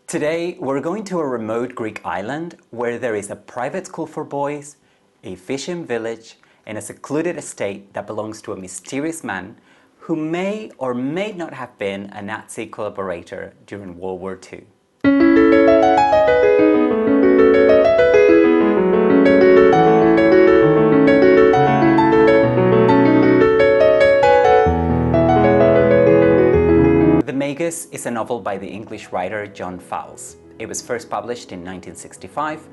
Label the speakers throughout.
Speaker 1: Today, we're going to a remote Greek island where there is a private school for boys, a fishing village, and a secluded estate that belongs to a mysterious man who may or may not have been a Nazi collaborator during World War II. The Magus is a novel by the English writer John Fowles. It was first published in 1965,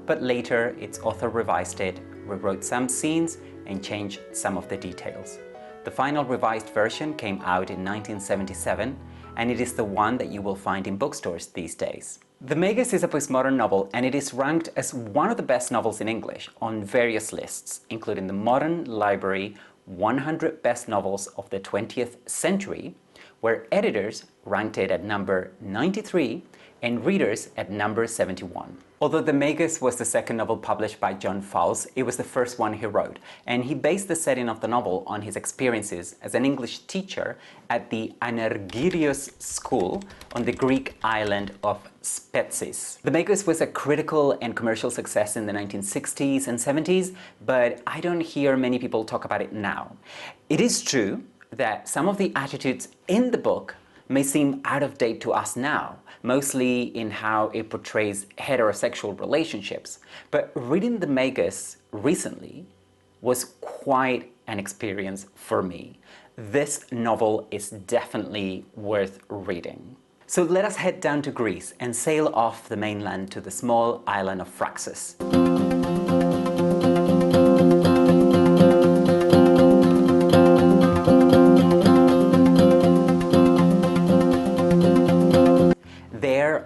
Speaker 1: but later its author revised it, rewrote some scenes, and changed some of the details. The final revised version came out in 1977, and it is the one that you will find in bookstores these days. The Magus is a postmodern novel, and it is ranked as one of the best novels in English on various lists, including the Modern Library 100 Best Novels of the 20th Century, where editors ranked it at number 93 and readers at number 71. Although The Magus was the second novel published by John Fowles, it was the first one he wrote, and he based the setting of the novel on his experiences as an English teacher at the Anergirios school on the Greek island of Spetsis. The Magus was a critical and commercial success in the 1960s and 70s, but I don't hear many people talk about it now. It is true that some of the attitudes in the book may seem out of date to us now, mostly in how it portrays heterosexual relationships. But reading The Magus recently was quite an experience for me. This novel is definitely worth reading. So let us head down to Greece and sail off the mainland to the small island of Fraxus.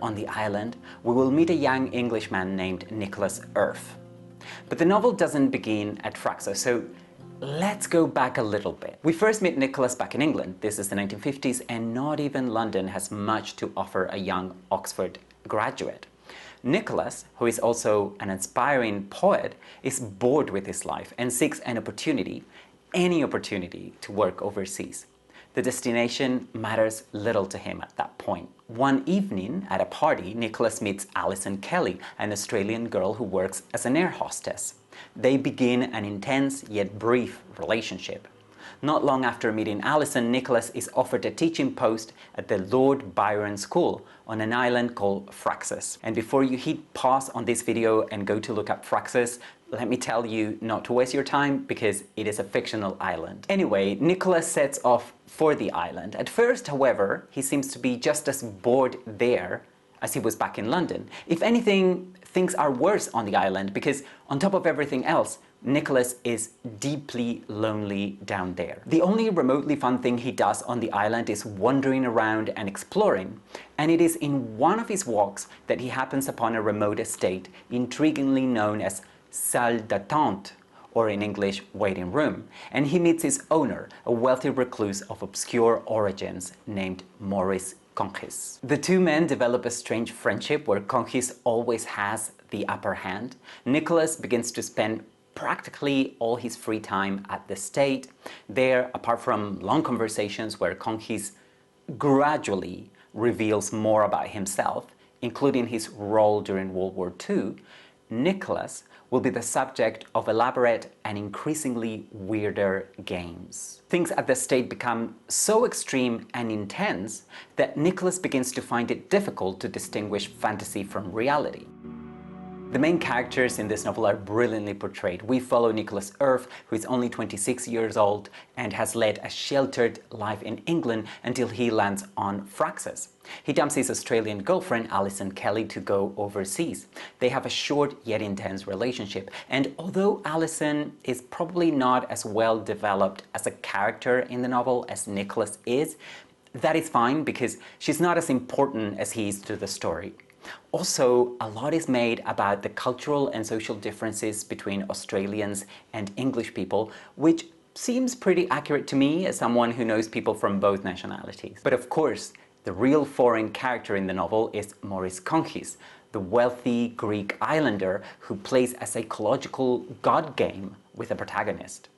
Speaker 1: On the island, we will meet a young Englishman named Nicholas Earth. But the novel doesn't begin at Fraxus, so let's go back a little bit. We first meet Nicholas back in England. This is the 1950s, and not even London has much to offer a young Oxford graduate. Nicholas, who is also an aspiring poet, is bored with his life and seeks an opportunity, any opportunity, to work overseas. The destination matters little to him at that point. One evening at a party, Nicholas meets Alison Kelly, an Australian girl who works as an air hostess. They begin an intense yet brief relationship. Not long after meeting Alison, Nicholas is offered a teaching post at the Lord Byron School on an island called Fraxus. And before you hit pause on this video and go to look up Fraxus, let me tell you not to waste your time because it is a fictional island. Anyway, Nicholas sets off for the island. At first, however, he seems to be just as bored there as he was back in London. If anything, things are worse on the island because on top of everything else, Nicholas is deeply lonely down there. The only remotely fun thing he does on the island is wandering around and exploring, and it is in one of his walks that he happens upon a remote estate intriguingly known as Salle d'attente, or in English, waiting room, and he meets its owner, a wealthy recluse of obscure origins named Maurice Conquis. The two men develop a strange friendship where Conquis always has the upper hand. Nicholas begins to spend practically all his free time at the estate. There, apart from long conversations where Conquis gradually reveals more about himself, including his role during World War II, Nicholas will be the subject of elaborate and increasingly weirder games. Things at the estate become so extreme and intense that Nicholas begins to find it difficult to distinguish fantasy from reality. The main characters in this novel are brilliantly portrayed. We follow Nicholas Earth, who is only 26 years old and has led a sheltered life in England until he lands on Fraxus. He dumps his Australian girlfriend, Alison Kelly, to go overseas. They have a short yet intense relationship, and although Alison is probably not as well developed as a character in the novel as Nicholas is, that is fine because she's not as important as he is to the story. Also, a lot is made about the cultural and social differences between Australians and English people, which seems pretty accurate to me as someone who knows people from both nationalities. But of course, the real foreign character in the novel is Maurice Conquis, the wealthy Greek islander who plays a psychological god game with the protagonist.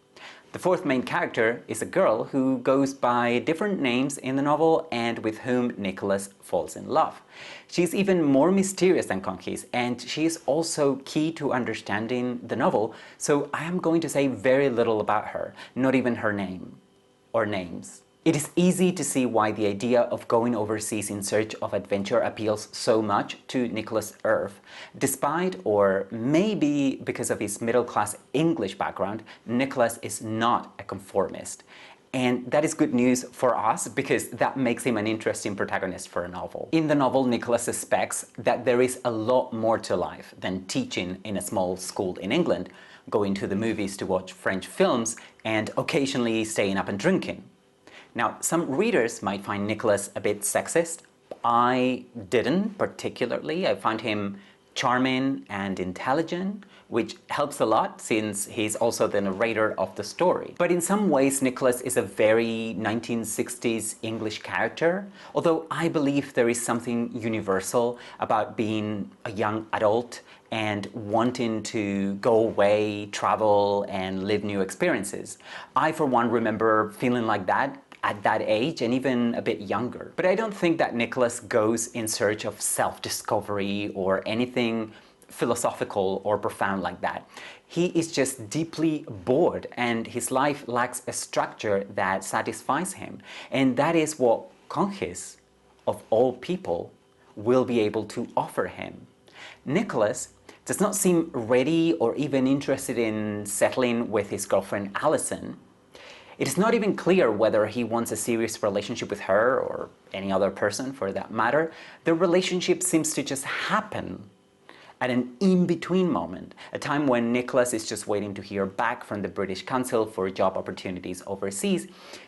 Speaker 1: The fourth main character is a girl who goes by different names in the novel and with whom Nicholas falls in love. She's even more mysterious than Conquis, and she is also key to understanding the novel, so I am going to say very little about her, not even her name or names. It is easy to see why the idea of going overseas in search of adventure appeals so much to Nicholas Earth. Despite, or maybe because of his middle-class English background, Nicholas is not a conformist. And that is good news for us because that makes him an interesting protagonist for a novel. In the novel, Nicholas suspects that there is a lot more to life than teaching in a small school in England, going to the movies to watch French films, and occasionally staying up and drinking. Now, some readers might find Nicholas a bit sexist. I didn't particularly. I found him charming and intelligent, which helps a lot since he's also the narrator of the story. But in some ways, Nicholas is a very 1960s English character, although I believe there is something universal about being a young adult and wanting to go away, travel, and live new experiences. I, for one, remember feeling like that at that age and even a bit younger. But I don't think that Nicholas goes in search of self-discovery or anything philosophical or profound like that. He is just deeply bored and his life lacks a structure that satisfies him. And that is what Conquis, of all people, will be able to offer him. Nicholas does not seem ready or even interested in settling with his girlfriend Alison. It is not even clear whether he wants a serious relationship with her or any other person for that matter. The relationship seems to just happen at an in-between moment, a time when Nicholas is just waiting to hear back from the British Council for job opportunities overseas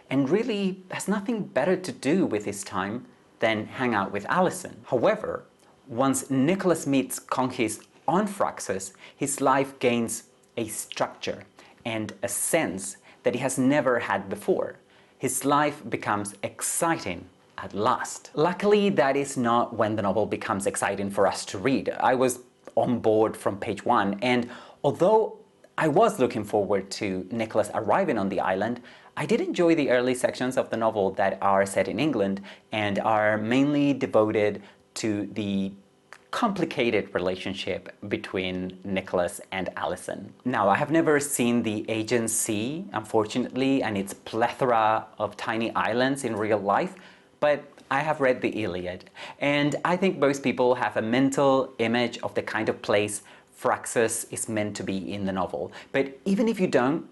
Speaker 1: and really has nothing better to do with his time than hang out with Alison. However, once Nicholas meets Conquis on Fraxus, his life gains a structure and a sense that he has never had before. His life becomes exciting at last. Luckily, that is not when the novel becomes exciting for us to read. I was on board from page 1, and although I was looking forward to Nicholas arriving on the island, I did enjoy the early sections of the novel that are set in England and are mainly devoted to the complicated relationship between Nicholas and Alison. Now, I have never seen the Aegean Sea, unfortunately, and its plethora of tiny islands in real life, but I have read the Iliad, and I think most people have a mental image of the kind of place Fraxus is meant to be in the novel. But even if you don't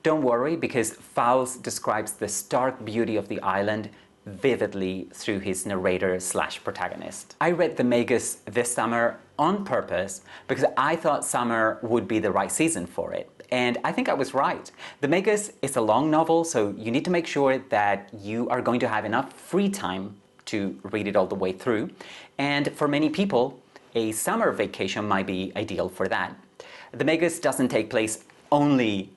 Speaker 1: worry, because Fowles describes the stark beauty of the island vividly through his narrator/protagonist. I read the Magus this summer on purpose because I thought summer would be the right season for it. And I think I was right. The Magus is a long novel, so you need to make sure that you are going to have enough free time to read it all the way through. And for many people, a summer vacation might be ideal for that. The Magus doesn't take place only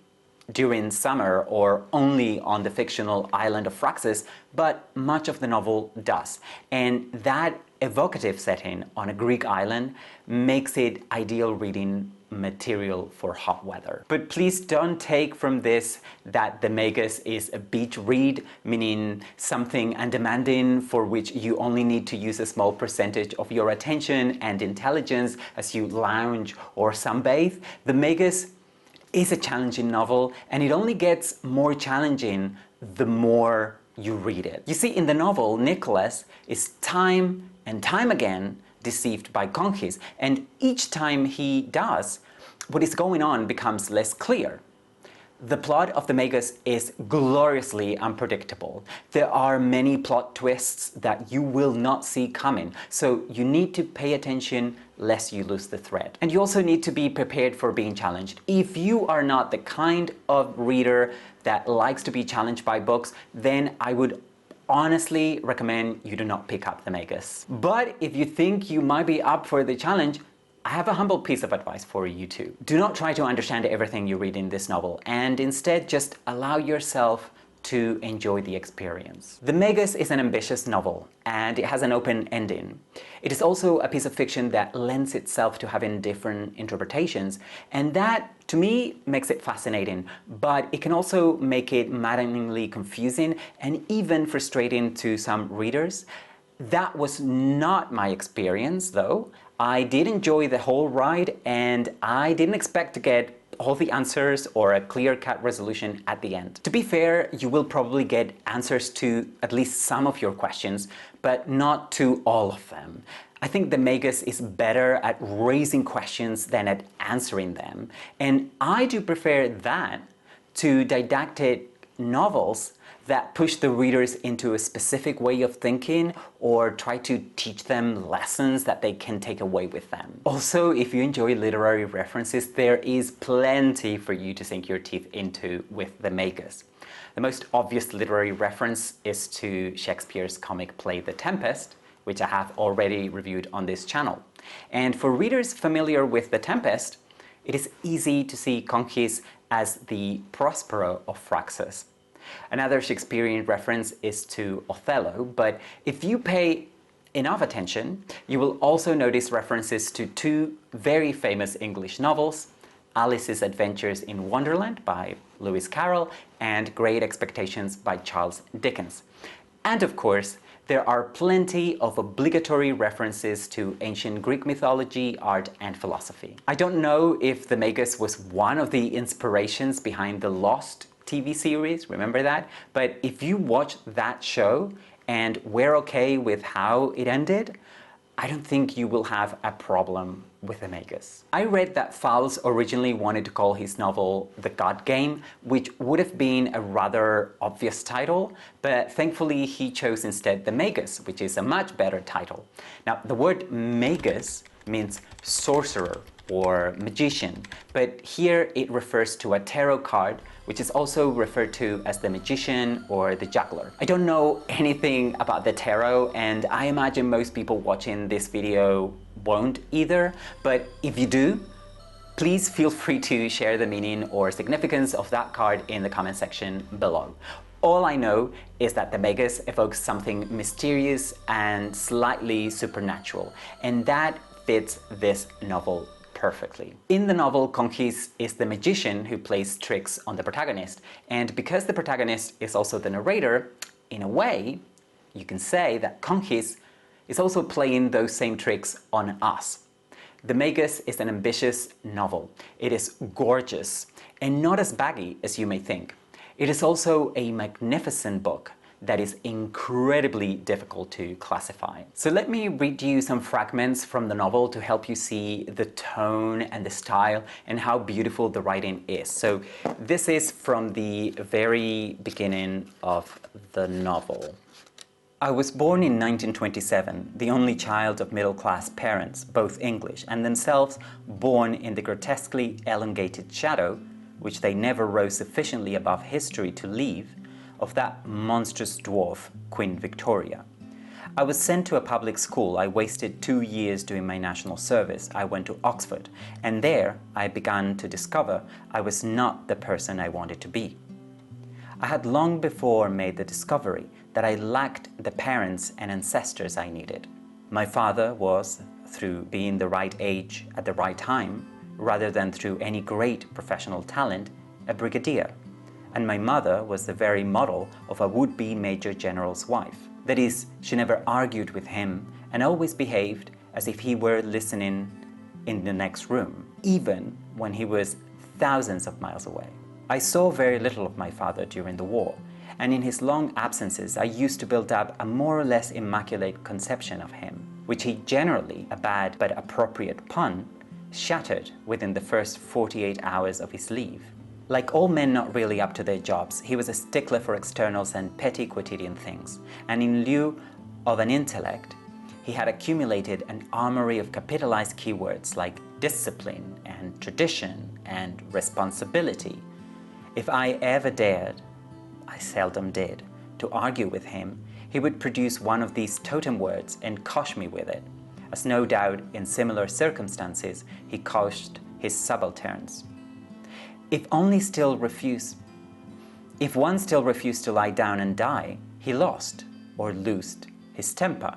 Speaker 1: during summer or only on the fictional island of Fraxus, but much of the novel does. And that evocative setting on a Greek island makes it ideal reading material for hot weather. But please don't take from this that the Magus is a beach read, meaning something undemanding for which you only need to use a small percentage of your attention and intelligence as you lounge or sunbathe. The Magus is a challenging novel, and it only gets more challenging the more you read it. You see, in the novel, Nicholas is time and time again deceived by Conquis, and each time he does, what is going on becomes less clear. The plot of the Magus is gloriously unpredictable. There are many plot twists that you will not see coming, so you need to pay attention lest you lose the thread. And you also need to be prepared for being challenged. If you are not the kind of reader that likes to be challenged by books, then I would honestly recommend you do not pick up the Magus. But if you think you might be up for the challenge, I have a humble piece of advice for you too. Do not try to understand everything you read in this novel, and instead just allow yourself to enjoy the experience. The Magus is an ambitious novel, and it has an open ending. It is also a piece of fiction that lends itself to having different interpretations, and that, to me, makes it fascinating, but it can also make it maddeningly confusing and even frustrating to some readers. That was not my experience, though. I did enjoy the whole ride, and I didn't expect to get all the answers or a clear-cut resolution at the end. To be fair, you will probably get answers to at least some of your questions, but not to all of them. I think the Magus is better at raising questions than at answering them, and I do prefer that to didactic novels that push the readers into a specific way of thinking or try to teach them lessons that they can take away with them. Also, if you enjoy literary references, there is plenty for you to sink your teeth into with the Magus. The most obvious literary reference is to Shakespeare's comic play The Tempest, which I have already reviewed on this channel. And for readers familiar with The Tempest, it is easy to see Conchis as the Prospero of Fraxus. Another Shakespearean reference is to Othello, but if you pay enough attention, you will also notice references to two very famous English novels, Alice's Adventures in Wonderland by Lewis Carroll and Great Expectations by Charles Dickens. And of course, there are plenty of obligatory references to ancient Greek mythology, art, and philosophy. I don't know if the Magus was one of the inspirations behind the Lost TV series, remember that? But if you watch that show and were okay with how it ended, I don't think you will have a problem with the Magus. I read that Fowles originally wanted to call his novel The God Game, which would have been a rather obvious title, but thankfully he chose instead The Magus, which is a much better title. Now, the word Magus means sorcerer or magician, but here it refers to a tarot card, which is also referred to as the magician or the juggler. I don't know anything about the tarot, and I imagine most people watching this video won't either, but if you do, please feel free to share the meaning or significance of that card in the comment section below. All I know is that the Magus evokes something mysterious and slightly supernatural, and that fits this novel perfectly. In the novel, Conchis is the magician who plays tricks on the protagonist, and because the protagonist is also the narrator, in a way, you can say that Conchis is also playing those same tricks on us. The Magus is an ambitious novel. It is gorgeous, and not as baggy as you may think. It is also a magnificent book that is incredibly difficult to classify. So let me read you some fragments from the novel to help you see the tone and the style and how beautiful the writing is. So this is from the very beginning of the novel. I was born in 1927, the only child of middle-class parents, both English, and themselves born in the grotesquely elongated shadow, which they never rose sufficiently above history to leave, of that monstrous dwarf, Queen Victoria. I was sent to a public school. I wasted 2 years doing my national service. I went to Oxford, and there I began to discover I was not the person I wanted to be. I had long before made the discovery that I lacked the parents and ancestors I needed. My father was, through being the right age at the right time, rather than through any great professional talent, a brigadier. And my mother was the very model of a would-be Major General's wife. That is, she never argued with him and always behaved as if he were listening in the next room, even when he was thousands of miles away. I saw very little of my father during the war, and in his long absences I used to build up a more or less immaculate conception of him, which he generally, a bad but appropriate pun, shattered within the first 48 hours of his leave. Like all men not really up to their jobs, he was a stickler for externals and petty quotidian things, and in lieu of an intellect, he had accumulated an armory of capitalized keywords like discipline and tradition and responsibility. If I ever dared, I seldom did, to argue with him, he would produce one of these totem words and cosh me with it, as no doubt in similar circumstances he coshed his subalterns. If only still refuse. If one still refused to lie down and die, he lost or loosed his temper.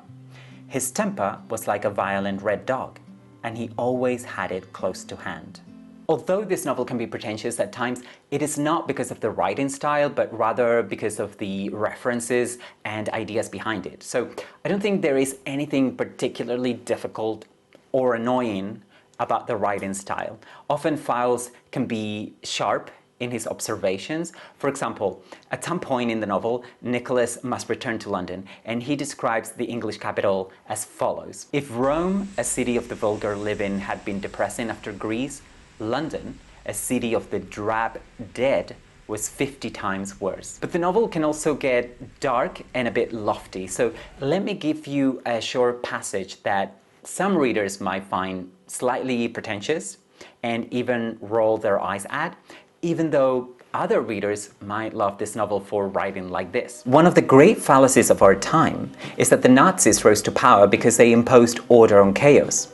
Speaker 1: His temper was like a violent red dog, and he always had it close to hand. Although this novel can be pretentious at times, it is not because of the writing style, but rather because of the references and ideas behind it. So I don't think there is anything particularly difficult or annoying about the writing style. Often Fowles can be sharp in his observations. For example, at some point in the novel, Nicholas must return to London, and he describes the English capital as follows. If Rome, a city of the vulgar living, had been depressing after Greece, London, a city of the drab dead, was 50 times worse. But the novel can also get dark and a bit lofty, so let me give you a short passage that some readers might find slightly pretentious and even roll their eyes at, even though other readers might love this novel for writing like this. One of the great fallacies of our time is that the Nazis rose to power because they imposed order on chaos.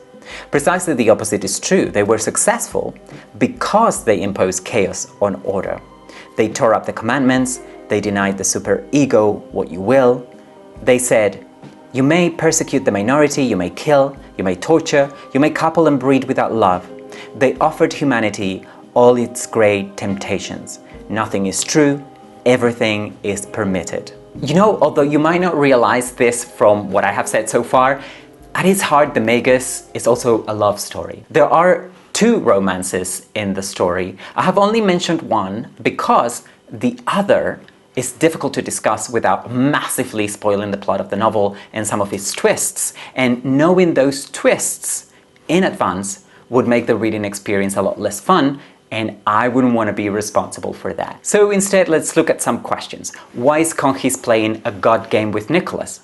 Speaker 1: Precisely the opposite is true. They were successful because they imposed chaos on order. They tore up the commandments, they denied the superego what you will. They said, you may persecute the minority, you may kill, you may torture, you may couple and breed without love. They offered humanity all its great temptations. Nothing is true, everything is permitted. You know, although you might not realize this from what I have said so far, at its heart, the Magus is also a love story. There are two romances in the story. I have only mentioned one because the other is difficult to discuss without massively spoiling the plot of the novel and some of its twists. And knowing those twists in advance would make the reading experience a lot less fun, and I wouldn't want to be responsible for that. So instead, let's look at some questions. Why is Conchis playing a god game with Nicholas?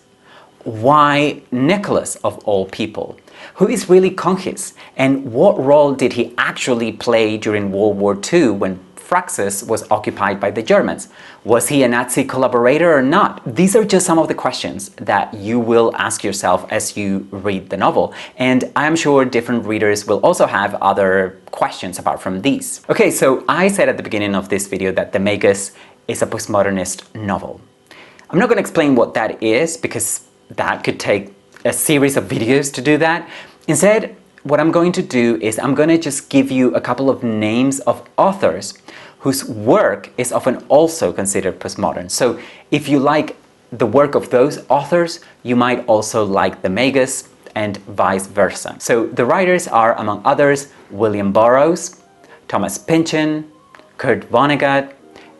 Speaker 1: Why Nicholas of all people? Who is really Conchis? And what role did he actually play during World War II when Fraxus was occupied by the Germans? Was he a Nazi collaborator or not? These are just some of the questions that you will ask yourself as you read the novel. And I'm sure different readers will also have other questions apart from these. Okay, so I said at the beginning of this video that the Magus is a postmodernist novel. I'm not going to explain what that is because that could take a series of videos to do that. Instead, what I'm going to do is I'm going to just give you a couple of names of authors whose work is often also considered postmodern. So if you like the work of those authors, you might also like the Magus and vice versa. So the writers are, among others, William Burroughs, Thomas Pynchon, Kurt Vonnegut,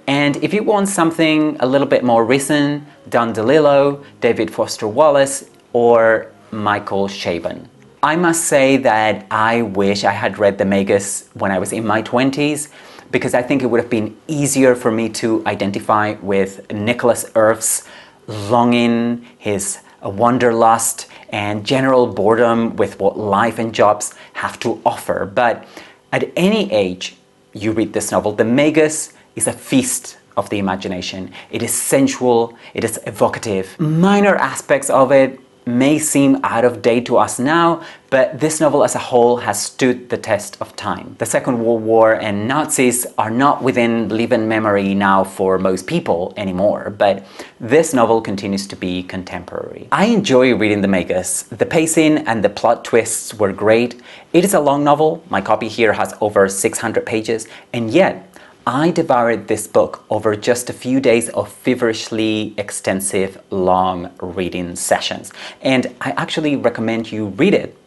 Speaker 1: and if you want something a little bit more recent, Don DeLillo, David Foster Wallace, or Michael Chabon. I must say that I wish I had read the Magus when I was in my 20s, because I think it would have been easier for me to identify with Nicholas Earph's longing, his wanderlust, and general boredom with what life and jobs have to offer. But at any age you read this novel, the Magus is a feast of the imagination. It is sensual, it is evocative. Minor aspects of it may seem out of date to us now, but this novel as a whole has stood the test of time. The Second World War and Nazis are not within living memory now for most people anymore, but this novel continues to be contemporary. I enjoy reading the Magus. The pacing and the plot twists were great. It is a long novel. My copy here has over 600 pages, and yet I devoured this book over just a few days of feverishly extensive, long reading sessions. And I actually recommend you read it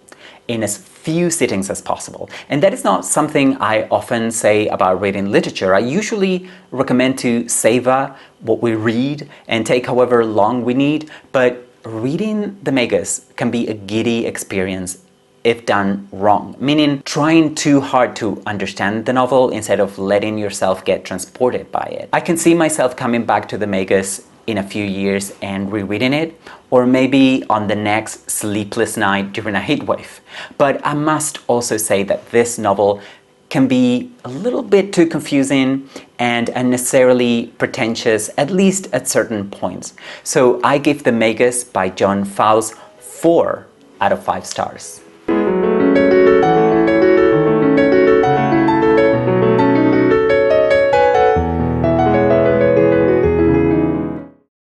Speaker 1: in as few sittings as possible. And that is not something I often say about reading literature. I usually recommend to savor what we read and take however long we need, but reading the Magus can be a giddy experience if done wrong, meaning trying too hard to understand the novel instead of letting yourself get transported by it. I can see myself coming back to the Magus in a few years and rereading it, or maybe on the next sleepless night during a heatwave. But I must also say that this novel can be a little bit too confusing and unnecessarily pretentious, at least at certain points. So I give the Magus by John Fowles 4 out of 5 stars.